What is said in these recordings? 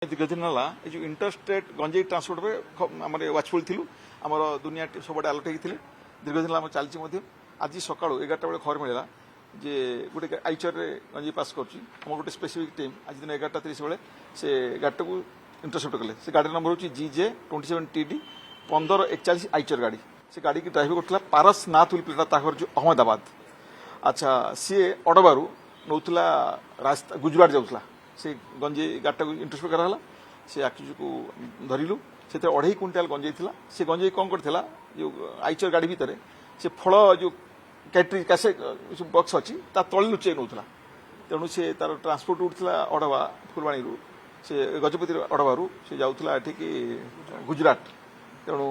दीर्घ दिन है जो इंटरस्टेट गंजेई ट्रांसपोर्ट में आम वाचफुल थी आम दुनिया सब अलर्ट होते दीर्घ दिन आम चलती आज सका 11टा बेले खबर मिलला जे गोटे आईचर गंजेई पास कर गोटे स्पेसिफिक टीम आज दिन 11:30 बेले से गाड़ी को इंटरसेप्ट कले से गाड़ी नंबर हूँ GJ27TD 1541 आईचर गाड़ी से गाड़ी की ड्राइवर करता पारस नाथ पिलाटा जो अहमदाबाद अच्छा सी अडबारू नौला रास्ता गुजरात जाऊला से गंजेई गाड़ी को इंटरसेप्ट कराला से आक्यूज को धरलु से 2.5 क्विंटाल गंजेई थिला से गंजेई कौन करथिला जो आईचर गाड़ी भितर से फल जो कैटरी कैसे बक्स अच्छी तले लुचे नौला तेणु से तार ट्रांसपोर्ट उठला अडवा फुलवाणी से गजपति अडबारू से जाऊला एठिक गुजरात तेणु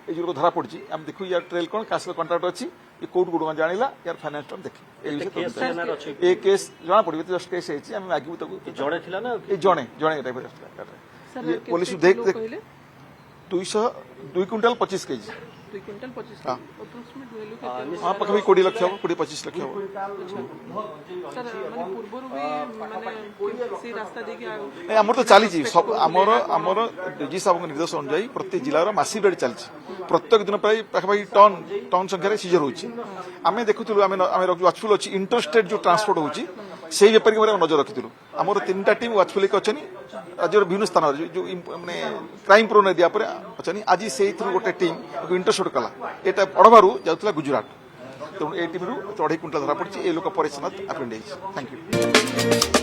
ये जो धरा पड़ी आम देखू यार ट्रेल कौन कास्ट कंट्राक्ट अच्छी ये कोर्ट गुड़ जाना यार फाइनान्स टर्म देखे ये केस जना पड़े जस्ट केस है मागू जड़े जड़े पुलिस देख 2 क्विंटाल 25 केजी हाँ पाखी 20 लाख हम 20-25 लाख हम आमर तो चली सब आमर आमर डीजी साहब निर्देश अनुजाई प्रत्येक जिलार मासिक रेड चलती प्रत्येक दिन प्राय पाखापाखि टन टन संख्यार सीजर होमें देखुलू आम वाचफुल अच्छी इंटरस्टेट जो ट्रांसपोर्ट होती से बेपारी नजर रखी आमर 3टा टीम वाचफुल अच्छी राज्यर विभिन्न स्थान जो मैंने क्राइम प्रोन एरिया पर अच्छी आज से गोटे टीम इंटरसेप्ट कला यहाँ अडबारू जाऊला गुजरात तेणु ये टीम 2.5 क्विंटाल धरा पड़ी ये लोक परेशान आप्रेंड थैंक यू।